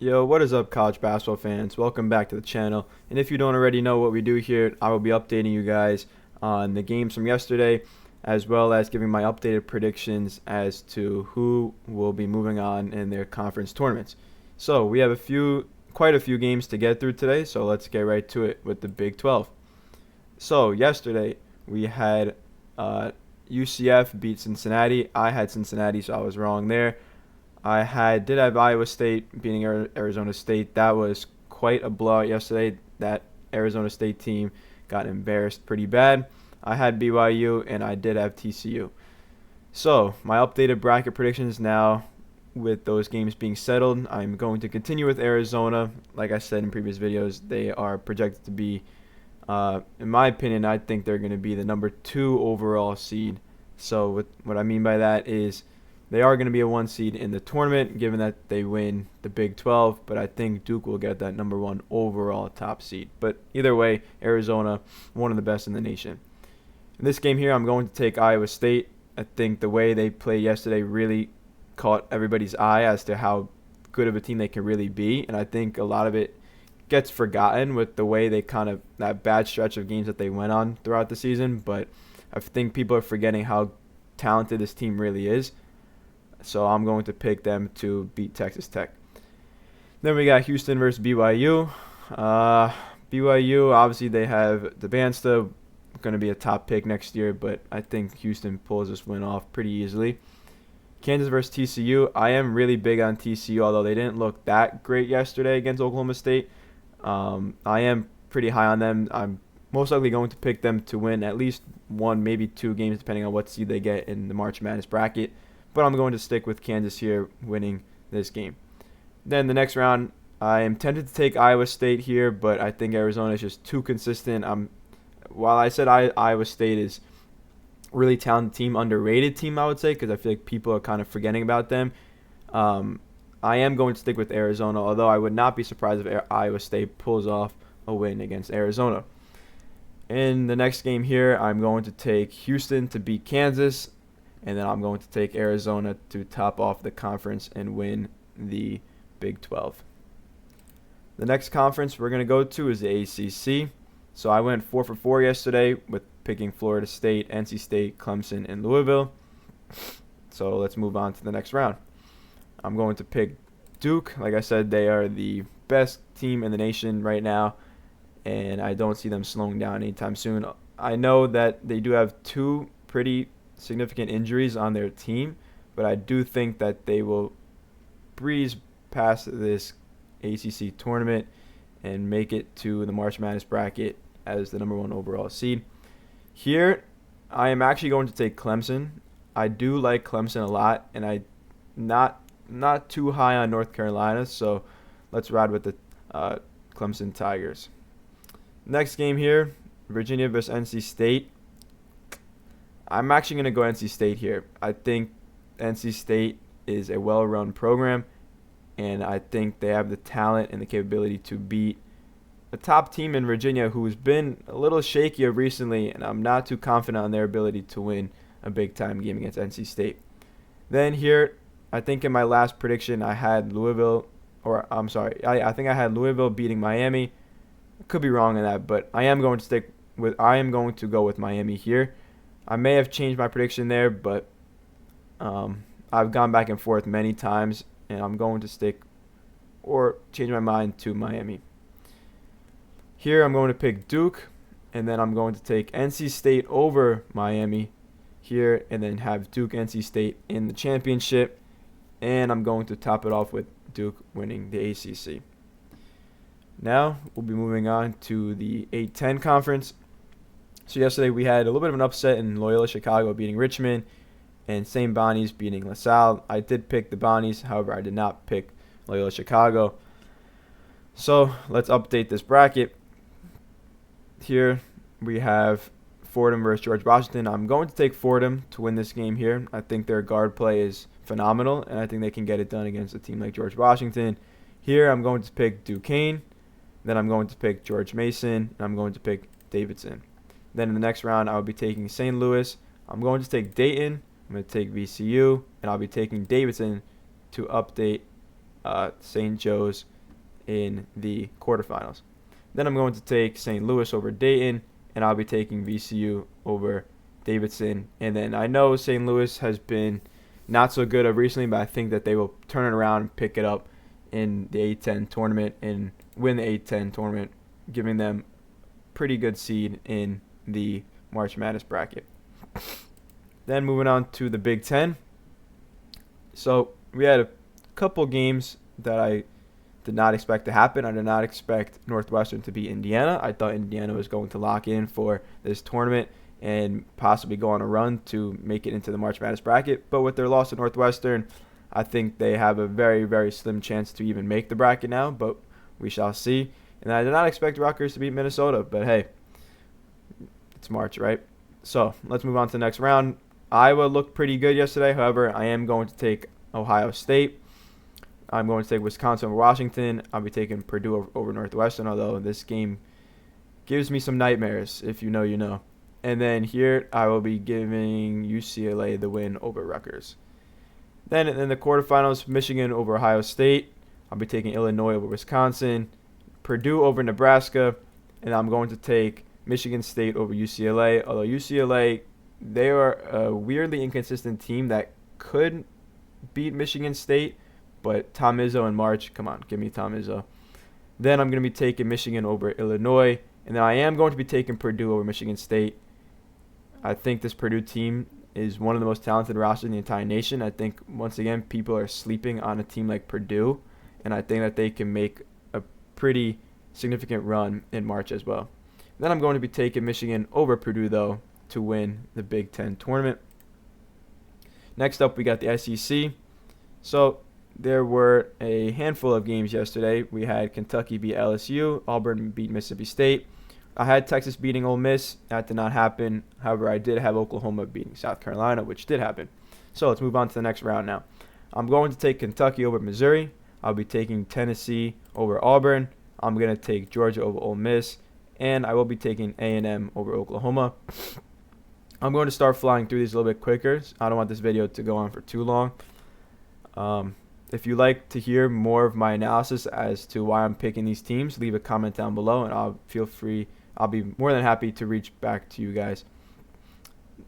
Yo, what is up, college basketball fans? Welcome back to the channel. And if you don't already know what we do here, I will be updating you guys on the games from yesterday, as well as giving my updated predictions as to who will be moving on in their conference tournaments. So we have quite a few games to get through today, so let's get right to it with the Big 12. So yesterday we had UCF beat Cincinnati. I had Cincinnati, so I was wrong there. Did have Iowa State beating Arizona State. That was quite a blowout yesterday. That Arizona State team got embarrassed pretty bad. I had BYU and I did have TCU. So my updated bracket predictions now, with those games being settled, I'm going to continue with Arizona. Like I said in previous videos, they are projected to be, in my opinion, I think they're going to be the number 2 overall seed. So what I mean by that is they are going to be a 1 seed in the tournament, given that they win the Big 12, but I think Duke will get that number 1 overall top seed. But either way, Arizona, one of the best in the nation. In this game here, I'm going to take Iowa State. I think the way they played yesterday really caught everybody's eye as to how good of a team they can really be, and I think a lot of it gets forgotten with the way they that bad stretch of games that they went on throughout the season, but I think people are forgetting how talented this team really is. So I'm going to pick them to beat Texas Tech. Then we got Houston versus BYU. BYU, obviously they have DeBansta, going to be a top pick next year, but I think Houston pulls this win off pretty easily. Kansas versus TCU. I am really big on TCU, although they didn't look that great yesterday against Oklahoma State. I am pretty high on them. I'm most likely going to pick them to win at least 1, maybe 2 games, depending on what seed they get in the March Madness bracket. But I'm going to stick with Kansas here winning this game. Then the next round, I am tempted to take Iowa State here, but I think Arizona is just too consistent. While I said Iowa State is really talented team, underrated team, I would say, because I feel like people are kind of forgetting about them. I am going to stick with Arizona, although I would not be surprised if Iowa State pulls off a win against Arizona. In the next game here, I'm going to take Houston to beat Kansas, and then I'm going to take Arizona to top off the conference and win the Big 12. The next conference we're going to go to is the ACC. So I went 4 for 4 yesterday with picking Florida State, NC State, Clemson, and Louisville. So let's move on to the next round. I'm going to pick Duke. Like I said, they are the best team in the nation right now, and I don't see them slowing down anytime soon. I know that they do have 2 pretty significant injuries on their team, but I do think that they will breeze past this ACC tournament and make it to the March Madness bracket as the number 1 overall seed. Here, I am actually going to take Clemson. I do like Clemson a lot, and I not too high on North Carolina, so let's ride with the Clemson Tigers. Next game here, Virginia versus NC State. I'm actually going to go NC State here. I think NC State is a well-run program, and I think they have the talent and the capability to beat a top team in Virginia who's been a little shaky recently, and I'm not too confident on their ability to win a big-time game against NC State. Then here, I think in my last prediction, I had Louisville, or I'm sorry, I think I had Louisville beating Miami. I could be wrong on that, but I am going to go with Miami here. I may have changed my prediction there, but I've gone back and forth many times, and I'm going to stick or change my mind to Miami. Here I'm going to pick Duke, and then I'm going to take NC State over Miami here, and then have Duke NC State in the championship, and I'm going to top it off with Duke winning the ACC. Now we'll be moving on to the A-10 conference. So yesterday we had a little bit of an upset in Loyola Chicago beating Richmond, and St. Bonnie's beating LaSalle. I did pick the Bonnies, however I did not pick Loyola Chicago. So let's update this bracket. Here we have Fordham versus George Washington. I'm going to take Fordham to win this game here. I think their guard play is phenomenal, and I think they can get it done against a team like George Washington. Here I'm going to pick Duquesne. Then I'm going to pick George Mason, and I'm going to pick Davidson. Then in the next round, I'll be taking St. Louis. I'm going to take Dayton. I'm going to take VCU, and I'll be taking Davidson to update St. Joe's in the quarterfinals. Then I'm going to take St. Louis over Dayton, and I'll be taking VCU over Davidson. And then I know St. Louis has been not so good of recently, but I think that they will turn it around and pick it up in the A10 tournament and win the A10 tournament, giving them pretty good seed in the March Madness bracket. Then moving on to the Big Ten. So we had a couple games that I did not expect to happen. I did not expect Northwestern to beat Indiana. I thought Indiana was going to lock in for this tournament and possibly go on a run to make it into the March Madness bracket. But with their loss to Northwestern, I think they have a very, very slim chance to even make the bracket now, but we shall see. And I did not expect Rutgers to beat Minnesota, but hey, it's March, right? So let's move on to the next round. Iowa looked pretty good yesterday. However, I am going to take Ohio State. I'm going to take Wisconsin over Washington. I'll be taking Purdue over Northwestern, although this game gives me some nightmares. If you know, you know. And then here I will be giving UCLA the win over Rutgers. Then in the quarterfinals, Michigan over Ohio State. I'll be taking Illinois over Wisconsin, Purdue over Nebraska, and I'm going to take Michigan State over UCLA. Although UCLA, they are a weirdly inconsistent team that could beat Michigan State, but Tom Izzo in March, come on, give me Tom Izzo. Then I'm going to be taking Michigan over Illinois, and then I am going to be taking Purdue over Michigan State. I think this Purdue team is one of the most talented rosters in the entire nation. I think, once again, people are sleeping on a team like Purdue, and I think that they can make a pretty significant run in March as well. Then I'm going to be taking Michigan over Purdue, though, to win the Big Ten tournament. Next up, we got the SEC. So there were a handful of games yesterday. We had Kentucky beat LSU, Auburn beat Mississippi State. I had Texas beating Ole Miss. That did not happen. However, I did have Oklahoma beating South Carolina, which did happen. So let's move on to the next round now. I'm going to take Kentucky over Missouri. I'll be taking Tennessee over Auburn. I'm going to take Georgia over Ole Miss. And I will be taking A&M over Oklahoma. I'm going to start flying through these a little bit quicker. I don't want this video to go on for too long. If you like to hear more of my analysis as to why I'm picking these teams, leave a comment down below, and I'll be more than happy to reach back to you guys.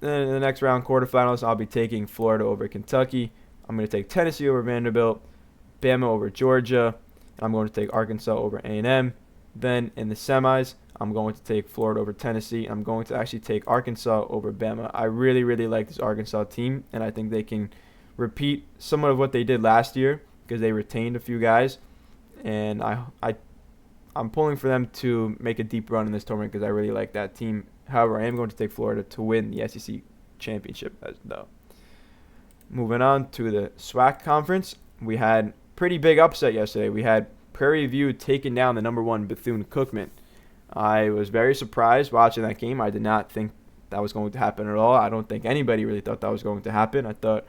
Then in the next round, quarterfinals, I'll be taking Florida over Kentucky. I'm going to take Tennessee over Vanderbilt, Bama over Georgia, and I'm going to take Arkansas over A&M. Then in the semis, I'm going to take Florida over Tennessee. I'm going to actually take Arkansas over Bama. I really, really like this Arkansas team, and I think they can repeat somewhat of what they did last year because they retained a few guys. And I'm pulling for them to make a deep run in this tournament because I really like that team. However, I am going to take Florida to win the SEC championship, though. Moving on to the SWAC conference, we had pretty big upset yesterday. We had Prairie View taking down the number 1 Bethune-Cookman. I was very surprised watching that game. I did not think that was going to happen at all. I don't think anybody really thought that was going to happen. I thought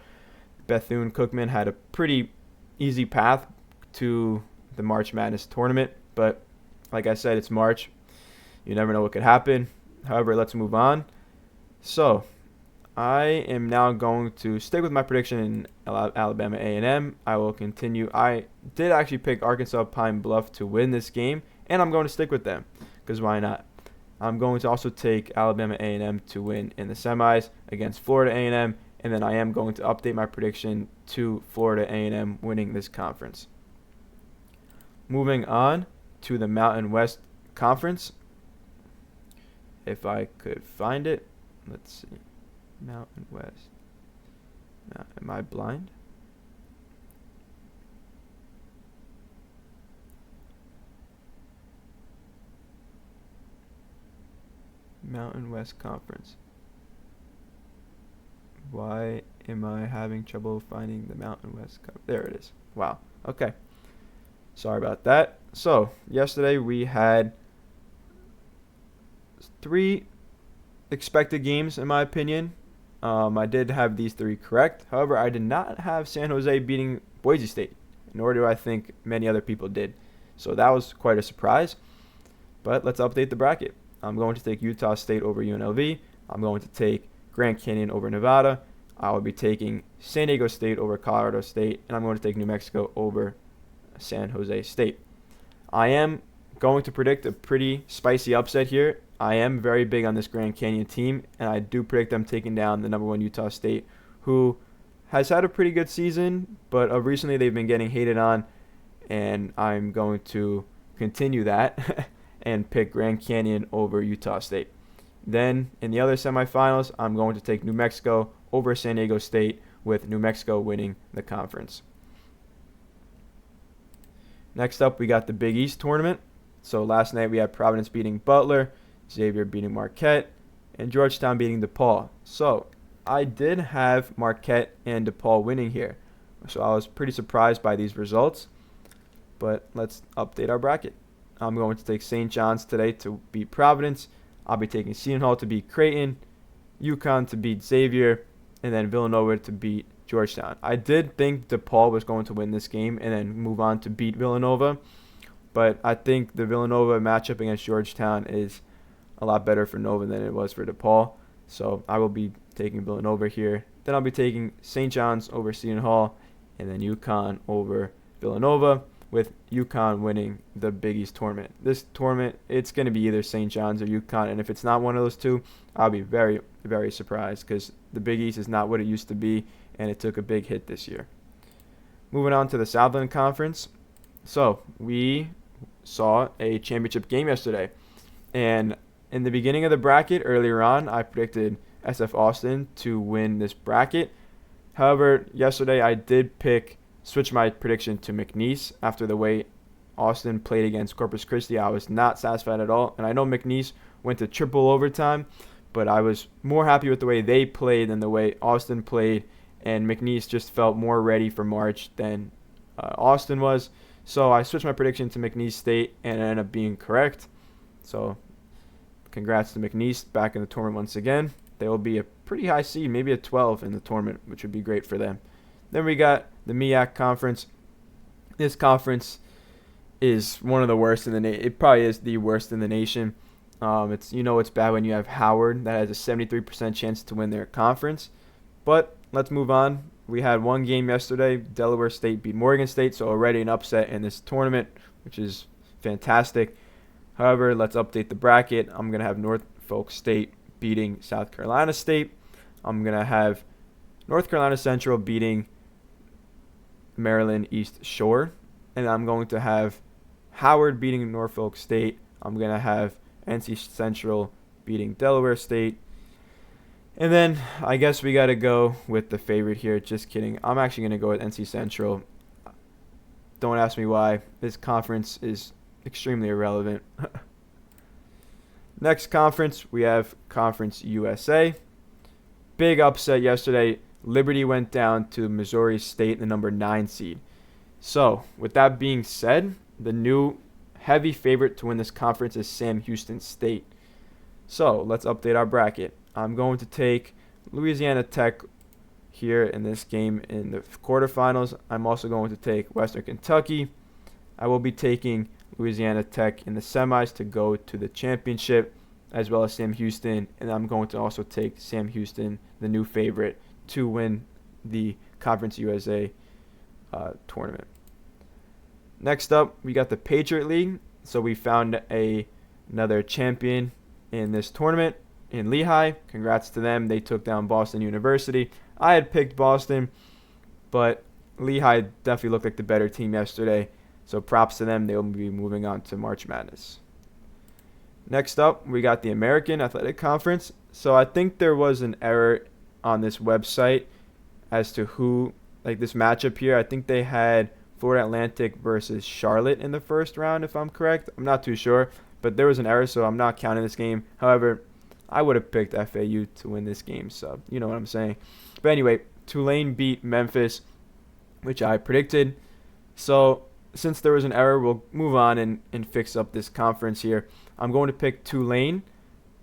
Bethune-Cookman had a pretty easy path to the March Madness tournament. But like I said, it's March. You never know what could happen. However, let's move on. So I am now going to stick with my prediction in Alabama A&M. I will continue. I did actually pick Arkansas Pine Bluff to win this game, and I'm going to stick with them because why not? I'm going to also take Alabama A&M to win in the semis against Florida A&M, and then I am going to update my prediction to Florida A&M winning this conference. Moving on to the Mountain West Conference. If I could find it. Let's see. Mountain West. Now, am I blind? Mountain West Conference. Why am I having trouble finding the Mountain West Conference? There it is. Wow. Okay. Sorry about that. So, yesterday we had 3 expected games, in my opinion. I did have these 3 correct. However, I did not have San Jose beating Boise State, nor do I think many other people did. So that was quite a surprise. But let's update the bracket. I'm going to take Utah State over UNLV. I'm going to take Grand Canyon over Nevada. I will be taking San Diego State over Colorado State. And I'm going to take New Mexico over San Jose State. I am going to predict a pretty spicy upset here. I am very big on this Grand Canyon team, and I do predict them taking down the number 1 Utah State, who has had a pretty good season, but recently they've been getting hated on, and I'm going to continue that and pick Grand Canyon over Utah State. Then in the other semifinals, I'm going to take New Mexico over San Diego State, with New Mexico winning the conference. Next up, we got the Big East tournament. So last night we had Providence beating Butler, Xavier beating Marquette, and Georgetown beating DePaul. So I did have Marquette and DePaul winning here. So I was pretty surprised by these results. But let's update our bracket. I'm going to take St. John's today to beat Providence. I'll be taking Seton Hall to beat Creighton, UConn to beat Xavier, and then Villanova to beat Georgetown. I did think DePaul was going to win this game and then move on to beat Villanova, but I think the Villanova matchup against Georgetown is a lot better for Nova than it was for DePaul. So I will be taking Villanova here. Then I'll be taking St. John's over Seton Hall, and then UConn over Villanova, with UConn winning the Big East tournament. This tournament, it's going to be either St. John's or UConn, and if it's not one of those two, I'll be very, very surprised, because the Big East is not what it used to be, and it took a big hit this year. Moving on to the Southland Conference. So we saw a championship game yesterday, and in the beginning of the bracket earlier on, I predicted SF Austin to win this bracket. However, yesterday I did switch my prediction to McNeese after the way Austin played against Corpus Christi. I was not satisfied at all, and I know McNeese went to triple overtime, but I was more happy with the way they played than the way Austin played, and McNeese just felt more ready for March than Austin was. So I switched my prediction to McNeese State, and it ended up being correct. So congrats to McNeese back in the tournament once again. They will be a pretty high seed, maybe a 12 in the tournament, which would be great for them. Then we got the MEAC conference. This conference is one of the worst in the nation. It probably is the worst in the nation. It's bad when you have Howard that has a 73% chance to win their conference. But let's move on. We had one game yesterday. Delaware State beat Morgan State, so already an upset in this tournament, which is fantastic. However, let's update the bracket. I'm going to have Norfolk State beating South Carolina State. I'm going to have North Carolina Central beating Maryland East Shore, and I'm going to have Howard beating Norfolk State. I'm going to have NC Central beating Delaware State. And then I guess we got to go with the favorite here. Just kidding. I'm actually going to go with NC Central. Don't ask me why. This conference is extremely irrelevant. Next conference, we have Conference USA. Big upset yesterday. Liberty went down to Missouri State, the number 9 seed. So, with that being said, the new heavy favorite to win this conference is Sam Houston State. So, let's update our bracket. I'm going to take Louisiana Tech here in this game in the quarterfinals. I'm also going to take Western Kentucky. I will be taking Louisiana Tech in the semis to go to the championship, as well as Sam Houston. And I'm going to also take Sam Houston, the new favorite, to win the Conference USA tournament. Next up, we got the Patriot League. So we found another champion in this tournament in Lehigh. Congrats to them. They took down Boston University. I had picked Boston, but Lehigh definitely looked like the better team yesterday. So props to them. They will be moving on to March Madness. Next up, we got the American Athletic Conference. So I think there was an error on this website as to who, this matchup here. I think they had Florida Atlantic versus Charlotte in the first round, if I'm correct. I'm not too sure, but there was an error, so I'm not counting this game. However, I would have picked FAU to win this game, so you know what I'm saying. But anyway, Tulane beat Memphis, which I predicted. So since there was an error, we'll move on and fix up this conference here. I'm going to pick Tulane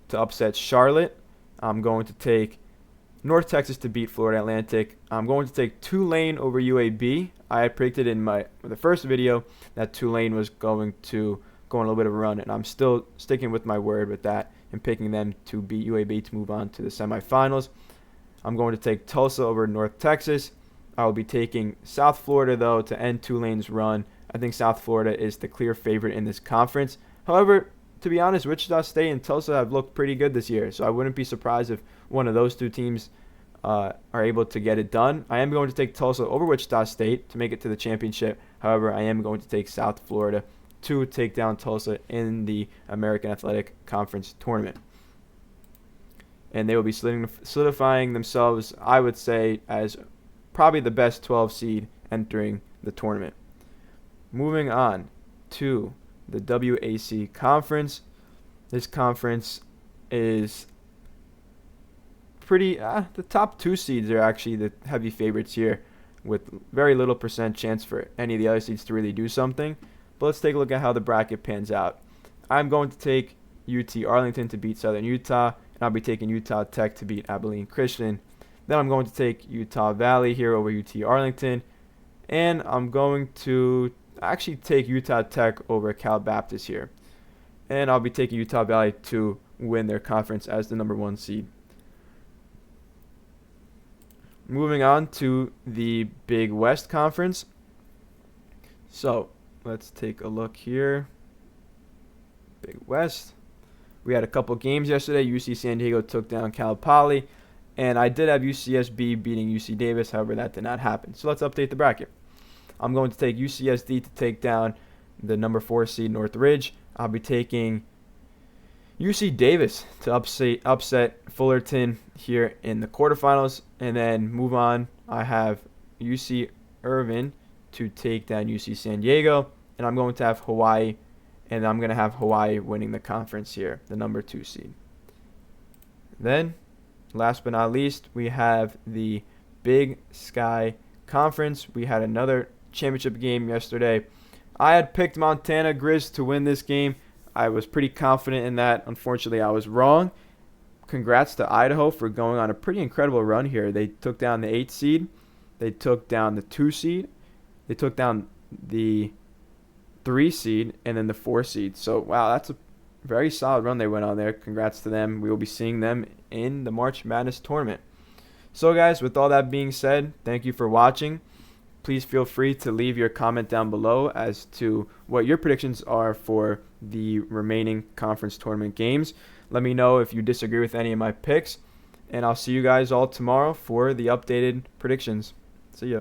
to upset Charlotte. I'm going to take North Texas to beat Florida Atlantic. I'm going to take Tulane over UAB. I had predicted in the first video that Tulane was going to go on a little bit of a run, and I'm still sticking with my word with that and picking them to beat UAB to move on to the semifinals. I'm going to take Tulsa over North Texas. I will be taking South Florida, though, to end Tulane's run I think South Florida is the clear favorite in this conference. However, to be honest, Wichita State and Tulsa have looked pretty good this year, so I wouldn't be surprised if one of those two teams are able to get it done. I am going to take Tulsa over Wichita State to make it to the championship. However, I am going to take South Florida to take down Tulsa in the American Athletic Conference tournament. And they will be solidifying themselves, I would say, as probably the best 12 seed entering the tournament. Moving on to the WAC Conference. This conference is pretty, the top 2 seeds are actually the heavy favorites here, with very little % chance for any of the other seeds to really do something. But let's take a look at how the bracket pans out. I'm going to take UT Arlington to beat Southern Utah, and I'll be taking Utah Tech to beat Abilene Christian. Then I'm going to take Utah Valley here over UT Arlington, and I'm going to actually take Utah Tech over Cal Baptist here. And I'll be taking Utah Valley to win their conference as the number 1 seed. Moving on to the Big West Conference. So let's take a look here. Big West. We had a couple games yesterday. UC San Diego took down Cal Poly, and I did have UCSB beating UC Davis. However, that did not happen. So let's update the bracket. I'm going to take UCSD to take down the number 4 seed Northridge. I'll be taking UC Davis to upset Fullerton here in the quarterfinals, and then move on. I have UC Irvine to take down UC San Diego, and I'm going to have Hawaii, and I'm going to have Hawaii winning the conference here, the number 2 seed. Then, last but not least, we have the Big Sky Conference. We had another championship game yesterday. I had picked Montana Grizz to win this game. I was pretty confident in that. Unfortunately, I was wrong. Congrats to Idaho for going on a pretty incredible run here. They took down the 8 seed. They took down the 2 seed. They took down the 3 seed and then the 4 seed. So, wow, that's a very solid run they went on there. Congrats to them. We will be seeing them in the March Madness tournament. So, guys, with all that being said, thank you for watching. Please feel free to leave your comment down below as to what your predictions are for the remaining conference tournament games. Let me know if you disagree with any of my picks, and I'll see you guys all tomorrow for the updated predictions. See ya.